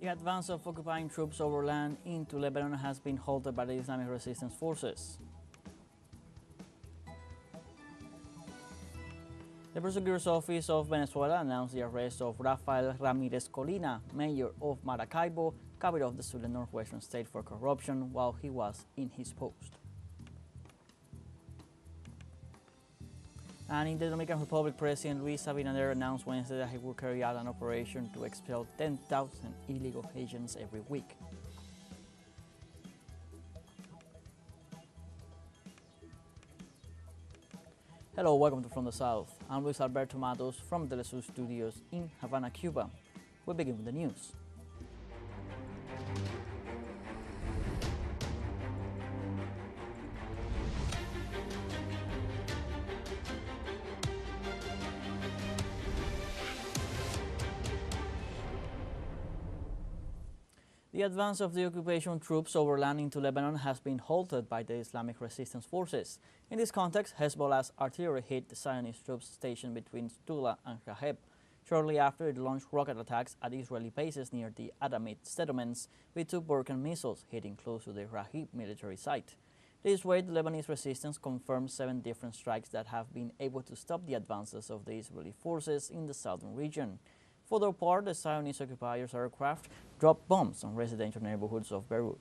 The advance of occupying troops over land into Lebanon has been halted by the Islamic resistance forces. The prosecutor's office of Venezuela announced the arrest of Rafael Ramirez Colina, mayor of Maracaibo, capital of the Sudan northwestern state, for corruption while he was in his post. And in the Dominican Republic, President Luis Abinader announced Wednesday that he will carry out an operation to expel 10,000 illegal haitians every week. Hello, welcome to From the South. I'm Luis Alberto Matos from teleSUR studios in Havana, Cuba. We begin with the news. The advance of the occupation troops over land into Lebanon has been halted by the Islamic resistance forces. In this context, Hezbollah's artillery hit the Zionist troops stationed between Stula and Raheb. Shortly after, it launched rocket attacks at Israeli bases near the Adamite settlements with 2 Burkan missiles hitting close to the Raheb military site. This way, the Lebanese resistance confirmed 7 different strikes that have been able to stop the advances of the Israeli forces in the southern region. For their part, the Zionist occupiers' aircraft dropped bombs on residential neighborhoods of Beirut.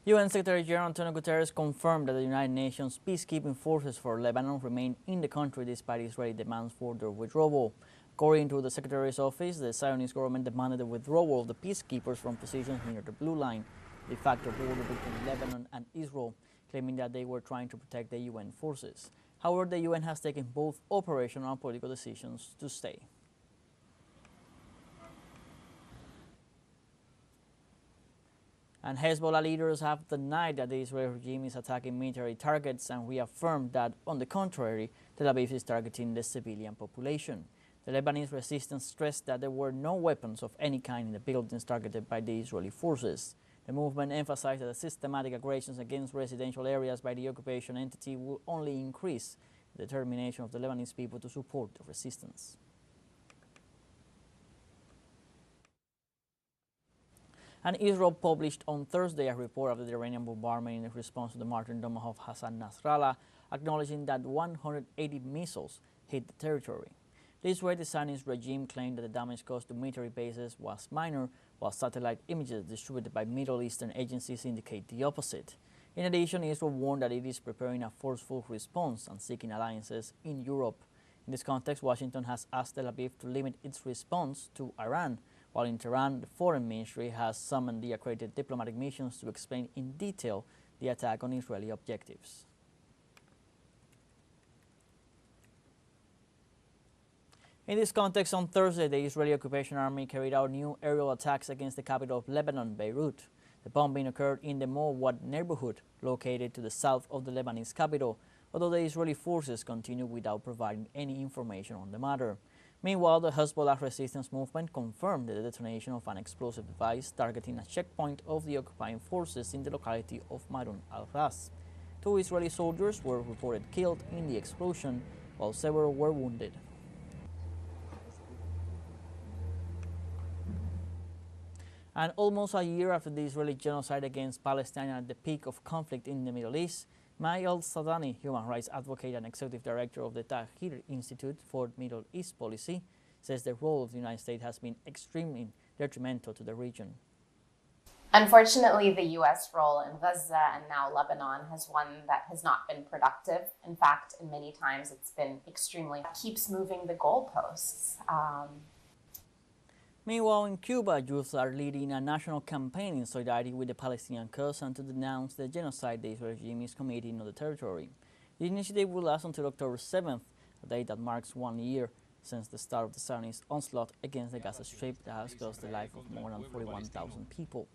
UN Secretary General Antonio Guterres confirmed that the United Nations peacekeeping forces for Lebanon remain in the country despite Israeli demands for their withdrawal. According to the Secretary's office, the Zionist government demanded the withdrawal of the peacekeepers from positions near the Blue Line, the de facto border between Lebanon and Israel, claiming that they were trying to protect the UN forces. However, the UN has taken both operational and political decisions to stay. And Hezbollah leaders have denied that the Israeli regime is attacking military targets and reaffirmed that, on the contrary, Tel Aviv is targeting the civilian population. The Lebanese resistance stressed that there were no weapons of any kind in the buildings targeted by the Israeli forces. The movement emphasized that the systematic aggressions against residential areas by the occupation entity will only increase the determination of the Lebanese people to support the resistance. And Israel published on Thursday a report of the Iranian bombardment in response to the martyrdom of Hassan Nasrallah, acknowledging that 180 missiles hit the territory. This way, the Zionist regime claimed that the damage caused to military bases was minor, while satellite images distributed by Middle Eastern agencies indicate the opposite. In addition, Israel warned that it is preparing a forceful response and seeking alliances in Europe. In this context, Washington has asked Tel Aviv to limit its response to Iran, while in Tehran, the foreign ministry has summoned the accredited diplomatic missions to explain in detail the attack on Israeli objectives. In this context, on Thursday, the Israeli occupation army carried out new aerial attacks against the capital of Lebanon, Beirut. The bombing occurred in the Mowad neighborhood, located to the south of the Lebanese capital, although the Israeli forces continue without providing any information on the matter. Meanwhile, the Hezbollah resistance movement confirmed the detonation of an explosive device targeting a checkpoint of the occupying forces in the locality of Marun al-Ras. 2 Israeli soldiers were reported killed in the explosion, while several were wounded. And almost a year after the Israeli genocide against Palestine at the peak of conflict in the Middle East, May al-Sadani, human rights advocate and executive director of the Tahrir Institute for Middle East Policy, says the role of the United States has been extremely detrimental to the region. Unfortunately, the U.S. role in Gaza and now Lebanon has one that has not been productive. In fact, in many times it's been keeps moving the goalposts. Meanwhile, in Cuba, youths are leading a national campaign in solidarity with the Palestinian cause and to denounce the genocide the Israeli regime is committing on the territory. The initiative will last until October 7th, a date that marks 1 year since the start of the Zionist onslaught against the Gaza Strip that has cost the life of more than 41,000 people.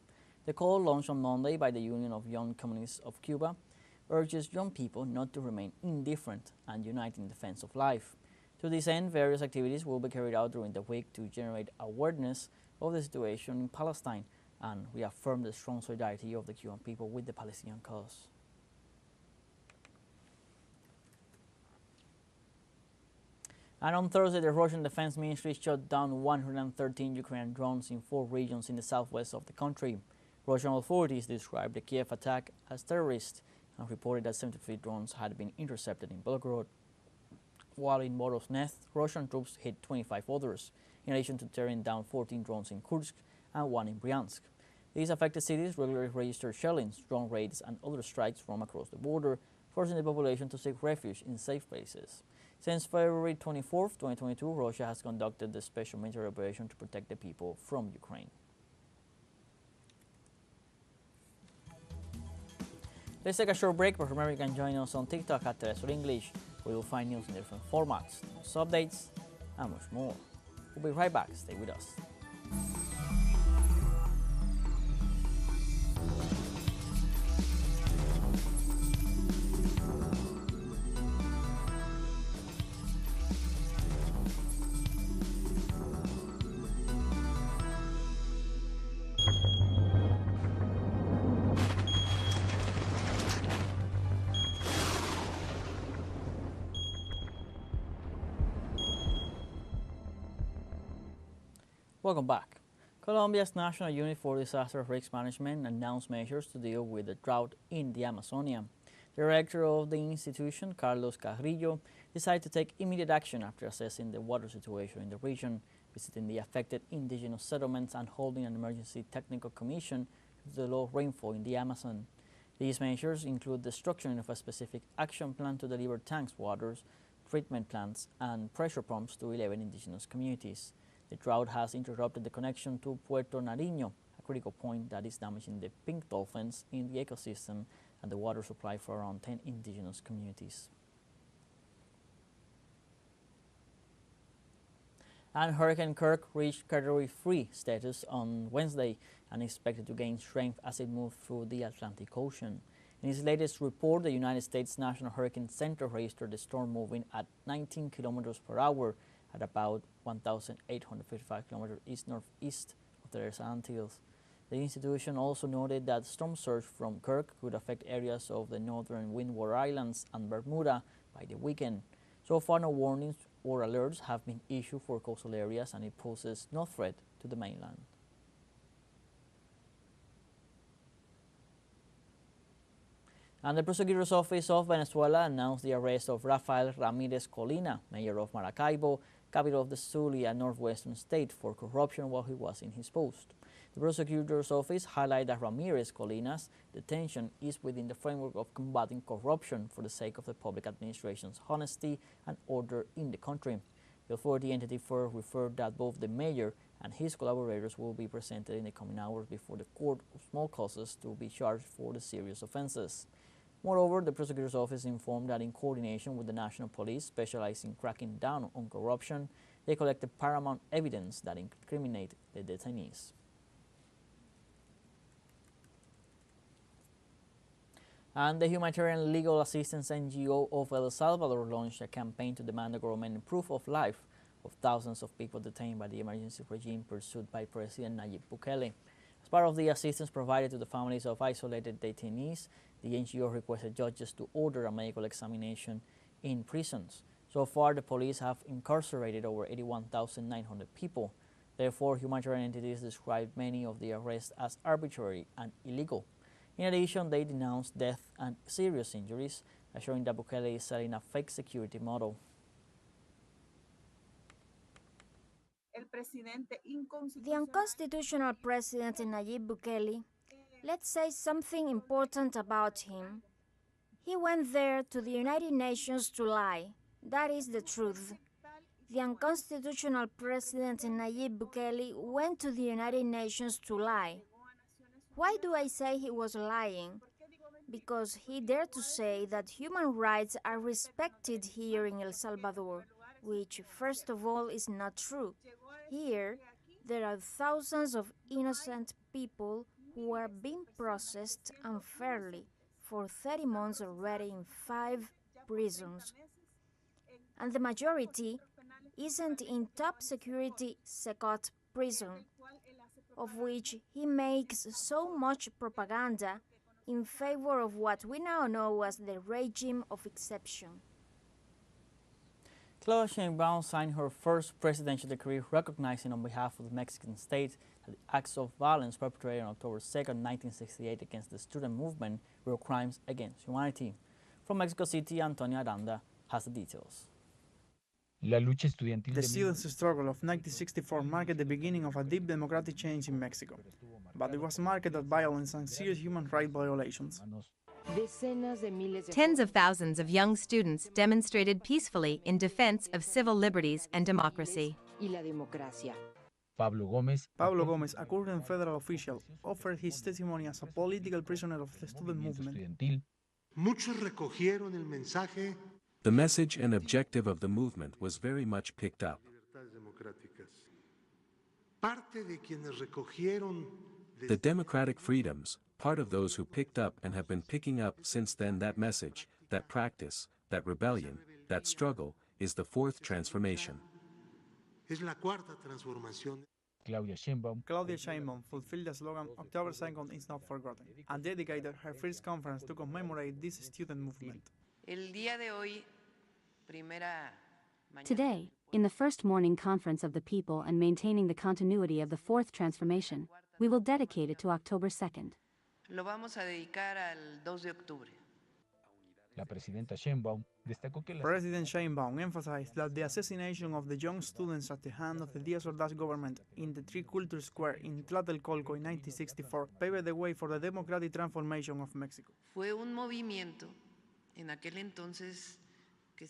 The call, launched on Monday by the Union of Young Communists of Cuba, urges young people not to remain indifferent and unite in defense of life. To this end, various activities will be carried out during the week to generate awareness of the situation in Palestine and reaffirm the strong solidarity of the Cuban people with the Palestinian cause. And on Thursday, the Russian Defense Ministry shot down 113 Ukrainian drones in 4 regions in the southwest of the country. Russian authorities described the Kiev attack as terrorist and reported that 73 drones had been intercepted in Belgorod. While in Voronezh, Russian troops hit 25 others, in addition to tearing down 14 drones in Kursk and 1 in Bryansk. These affected cities regularly register shellings, drone raids, and other strikes from across the border, forcing the population to seek refuge in safe places. Since February 24, 2022, Russia has conducted the special military operation to protect the people from Ukraine. Let's take a short break, but remember you can join us on TikTok at teleSUR English, where you'll find news in different formats, news updates, and much more. We'll be right back. Stay with us. Welcome back. Colombia's National Unit for Disaster Risk Management announced measures to deal with the drought in the Amazonia. The director of the institution, Carlos Carrillo, decided to take immediate action after assessing the water situation in the region, visiting the affected indigenous settlements and holding an emergency technical commission due to the low rainfall in the Amazon. These measures include the structuring of a specific action plan to deliver tanks, waters, treatment plants, and pressure pumps to 11 indigenous communities. The drought has interrupted the connection to Puerto Nariño, a critical point that is damaging the pink dolphins in the ecosystem and the water supply for around 10 indigenous communities. And Hurricane Kirk reached Category 3 status on Wednesday and is expected to gain strength as it moves through the Atlantic Ocean. In its latest report, the United States National Hurricane Center registered the storm moving at 19 kilometers per hour at about 1,855 kilometers east-northeast of the Antilles. The institution also noted that storm surge from Kirk could affect areas of the northern Windward Islands and Bermuda by the weekend. So far, no warnings or alerts have been issued for coastal areas, and it poses no threat to the mainland. And the prosecutor's office of Venezuela announced the arrest of Rafael Ramirez Colina, mayor of Maracaibo, capital of the Zulia northwestern state, for corruption while he was in his post. The prosecutor's office highlighted that Ramirez Colina's detention is within the framework of combating corruption for the sake of the public administration's honesty and order in the country. The authority entity further referred that both the mayor and his collaborators will be presented in the coming hours before the court of small causes to be charged for the serious offenses. Moreover, the prosecutor's office informed that in coordination with the National Police, specialized in cracking down on corruption, they collected paramount evidence that incriminate the detainees. And the Humanitarian Legal Assistance NGO of El Salvador launched a campaign to demand the government proof of life of thousands of people detained by the emergency regime pursued by President Nayib Bukele. As part of the assistance provided to the families of isolated detainees, the NGO requested judges to order a medical examination in prisons. So far, the police have incarcerated over 81,900 people. Therefore, humanitarian entities described many of the arrests as arbitrary and illegal. In addition, they denounced death and serious injuries, assuring that Bukele is selling a fake security model. The unconstitutional president Nayib Bukele, let's say something important about him. He went there to the United Nations to lie. That is the truth. The unconstitutional president Nayib Bukele went to the United Nations to lie. Why do I say he was lying? Because he dared to say that human rights are respected here in El Salvador, which, first of all, is not true. Here, there are thousands of innocent people who are being processed unfairly for 30 months already in 5 prisons. And the majority isn't in top security Secot prison, of which he makes so much propaganda in favor of what we now know as the regime of exception. Claudia Sheinbaum signed her first presidential decree recognizing on behalf of the Mexican state that the acts of violence perpetrated on October 2nd, 1968 against the student movement were crimes against humanity. From Mexico City, Antonio Aranda has the details. The students' struggle of 1964 marked the beginning of a deep democratic change in Mexico, but it was marked by violence and serious human rights violations. Tens of thousands of young students demonstrated peacefully in defense of civil liberties and democracy. Pablo Gómez, a current federal official, offered his testimony as a political prisoner of the student movement. The message and objective of the movement was very much picked up. The democratic freedoms, part of those who picked up and have been picking up since then that message, that practice, that rebellion, that struggle, is the fourth transformation. Claudia Sheinbaum fulfilled the slogan "October 2nd is not forgotten" and dedicated her first conference to commemorate this student movement. Today, in the first morning conference of the people and maintaining the continuity of the fourth transformation, we will dedicate it to October 2nd. President Sheinbaum emphasized that the assassination of the young students at the hand of the Díaz Ordaz government in the Triculture Square in Tlatelolco in 1964 paved the way for the democratic transformation of Mexico.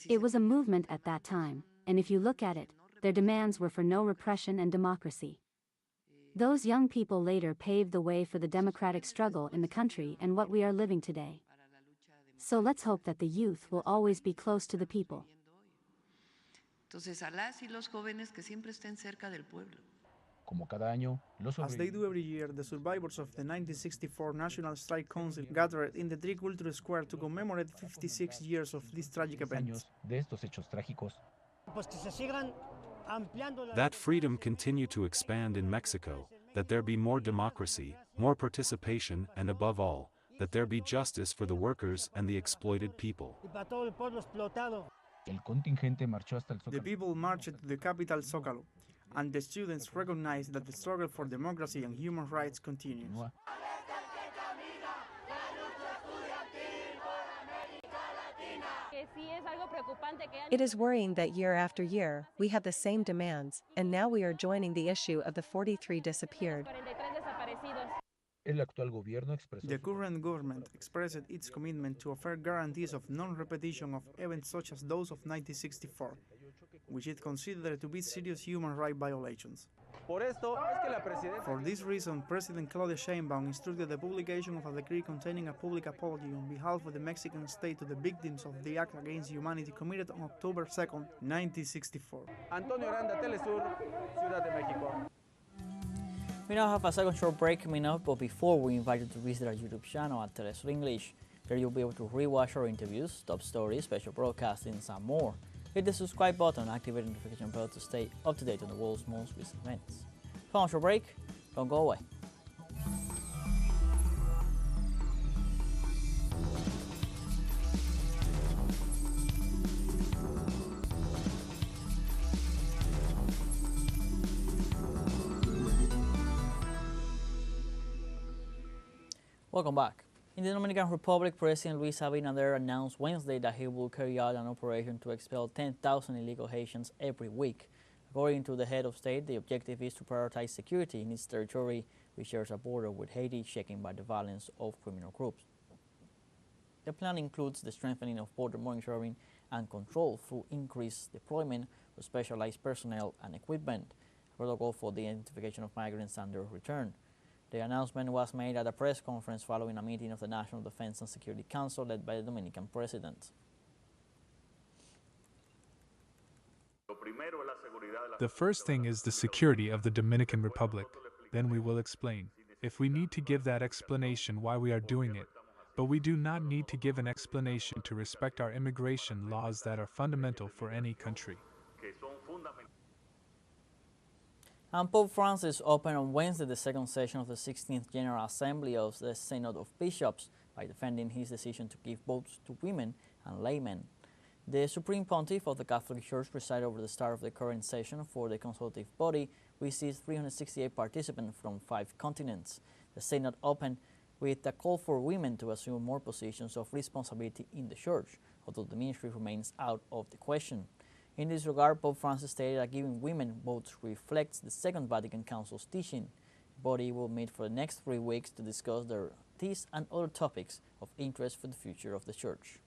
It was a movement at that time, and if you look at it, their demands were for no repression and democracy. Those young people later paved the way for the democratic struggle in the country and what we are living today. So let's hope that the youth will always be close to the people. As they do every year, the survivors of the 1964 National Strike Council gathered in the Triculture Square to commemorate 56 years of these tragic events. That freedom continue to expand in Mexico, that there be more democracy, more participation, and above all, that there be justice for the workers and the exploited people. The people marched to the capital Zócalo, and the students recognized that the struggle for democracy and human rights continues. It is worrying that year after year, we have the same demands, and now we are joining the issue of the 43 disappeared. The current government expressed its commitment to offer guarantees of non-repetition of events such as those of 1964, which it considered to be serious human rights violations. For this reason, President Claudia Sheinbaum instructed the publication of a decree containing a public apology on behalf of the Mexican state to the victims of the act against humanity committed on October 2nd, 1964. Antonio Aranda, teleSUR, Ciudad de México. We now have a second short break coming up, but before we invite you to visit our YouTube channel at teleSUR English. There you'll be able to rewatch our interviews, top stories, special broadcastings, and more. Hit the subscribe button and activate the notification bell to stay up to date on the world's most recent events. Come on, short break, don't go away. Welcome back. In the Dominican Republic, President Luis Abinader announced Wednesday that he will carry out an operation to expel 10,000 illegal Haitians every week. According to the head of state, the objective is to prioritize security in its territory, which shares a border with Haiti, shaken by the violence of criminal groups. The plan includes the strengthening of border monitoring and control through increased deployment of specialized personnel and equipment, a protocol for the identification of migrants and their return. The announcement was made at a press conference following a meeting of the National Defense and Security Council led by the Dominican president. The first thing is the security of the Dominican Republic. Then we will explain, if we need to give that explanation why we are doing it. But we do not need to give an explanation to respect our immigration laws that are fundamental for any country. And Pope Francis opened on Wednesday the second session of the 16th General Assembly of the Synod of Bishops by defending his decision to give votes to women and laymen. The Supreme Pontiff of the Catholic Church presided over the start of the current session for the consultative body, which sees 368 participants from 5 continents. The synod opened with a call for women to assume more positions of responsibility in the Church, although the ministry remains out of the question. In this regard, Pope Francis stated that giving women votes reflects the Second Vatican Council's teaching. The body will meet for the next 3 weeks to discuss these and other topics of interest for the future of the Church.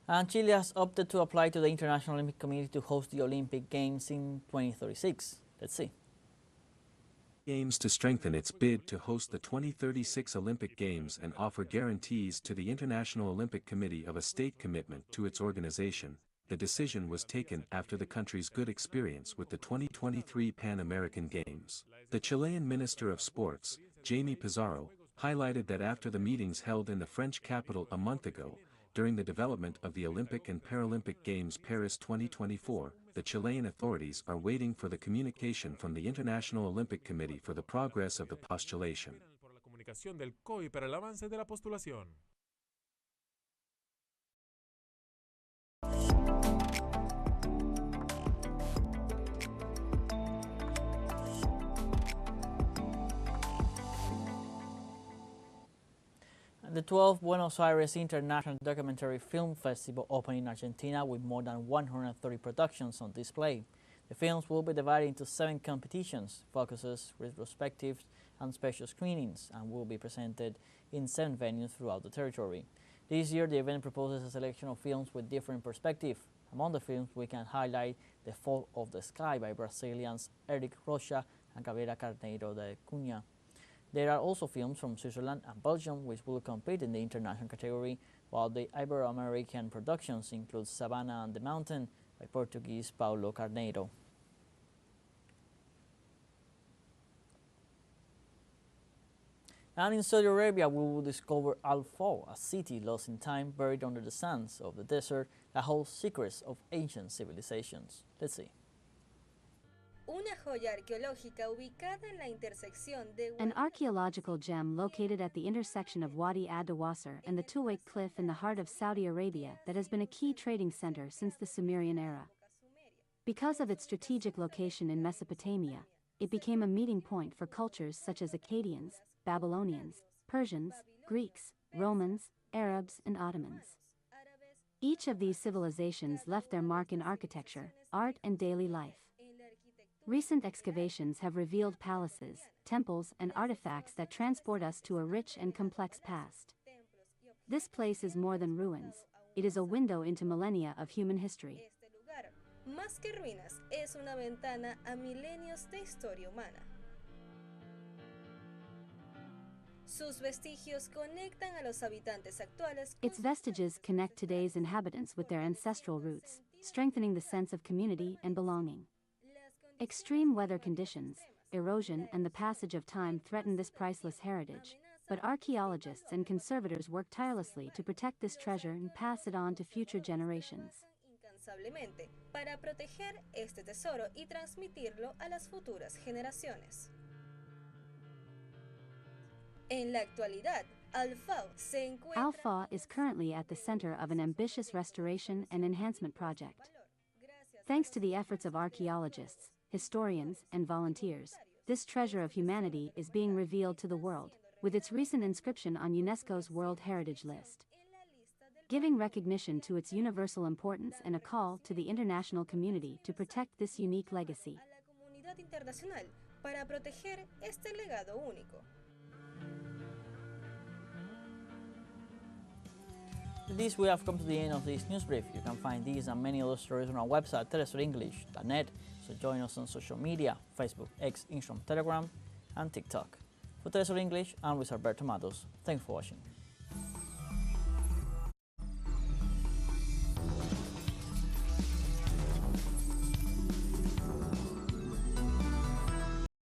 And Chile has opted to apply to the International Olympic Committee to host the Olympic Games in 2036. Let's see. Aims to strengthen its bid to host the 2036 Olympic Games and offer guarantees to the International Olympic Committee of a state commitment to its organization. The decision was taken after the country's good experience with the 2023 Pan American Games. The Chilean Minister of Sports, Jaime Pizarro, highlighted that after the meetings held in the French capital a month ago, during the development of the Olympic and Paralympic Games Paris 2024, the Chilean authorities are waiting for the communication from the International Olympic Committee for the progress of the postulation. The 12th Buenos Aires International Documentary Film Festival opened in Argentina with more than 130 productions on display. The films will be divided into 7 competitions, focuses, retrospectives, and special screenings, and will be presented in 7 venues throughout the territory. This year, the event proposes a selection of films with different perspectives. Among the films, we can highlight The Fall of the Sky by Brazilians Eric Rocha and Gabriela Carneiro de Cunha. There are also films from Switzerland and Belgium which will compete in the international category, while the Ibero-American productions include Savannah and the Mountain by Portuguese Paulo Carneiro. And in Saudi Arabia, we will discover Al-Faw, a city lost in time buried under the sands of the desert that holds secrets of ancient civilizations. Let's see. An archaeological gem located at the intersection of Wadi ad-Dawasir and the Tuwaiq Cliff in the heart of Saudi Arabia that has been a key trading center since the Sumerian era. Because of its strategic location in Mesopotamia, it became a meeting point for cultures such as Akkadians, Babylonians, Persians, Greeks, Romans, Arabs, and Ottomans. Each of these civilizations left their mark in architecture, art, and daily life. Recent excavations have revealed palaces, temples, and artifacts that transport us to a rich and complex past. This place is more than ruins. It is a window into millennia of human history. Más que ruinas, es una ventana a milenios de historia humana. Sus vestigios conectan a los habitantes actuales. Its vestiges connect today's inhabitants with their ancestral roots, strengthening the sense of community and belonging. Extreme weather conditions, erosion, and the passage of time threaten this priceless heritage, but archaeologists and conservators work tirelessly to protect this treasure and pass it on to future generations. Incansablemente para proteger este tesoro y transmitirlo a las futuras generaciones. En la actualidad, Al-Faw se encuentra. Al-Faw is currently at the center of an ambitious restoration and enhancement project. Thanks to the efforts of archaeologists, historians, and volunteers, this treasure of humanity is being revealed to the world, with its recent inscription on UNESCO's World Heritage List, giving recognition to its universal importance and a call to the international community to protect this unique legacy. With this, we have come to the end of this news brief. You can find these and many other stories on our website, telesurenglish.net. So join us on social media, Facebook, X, Instagram, Telegram, and TikTok. For TeleSUR English, I'm Luis Alberto Matos. Thanks for watching.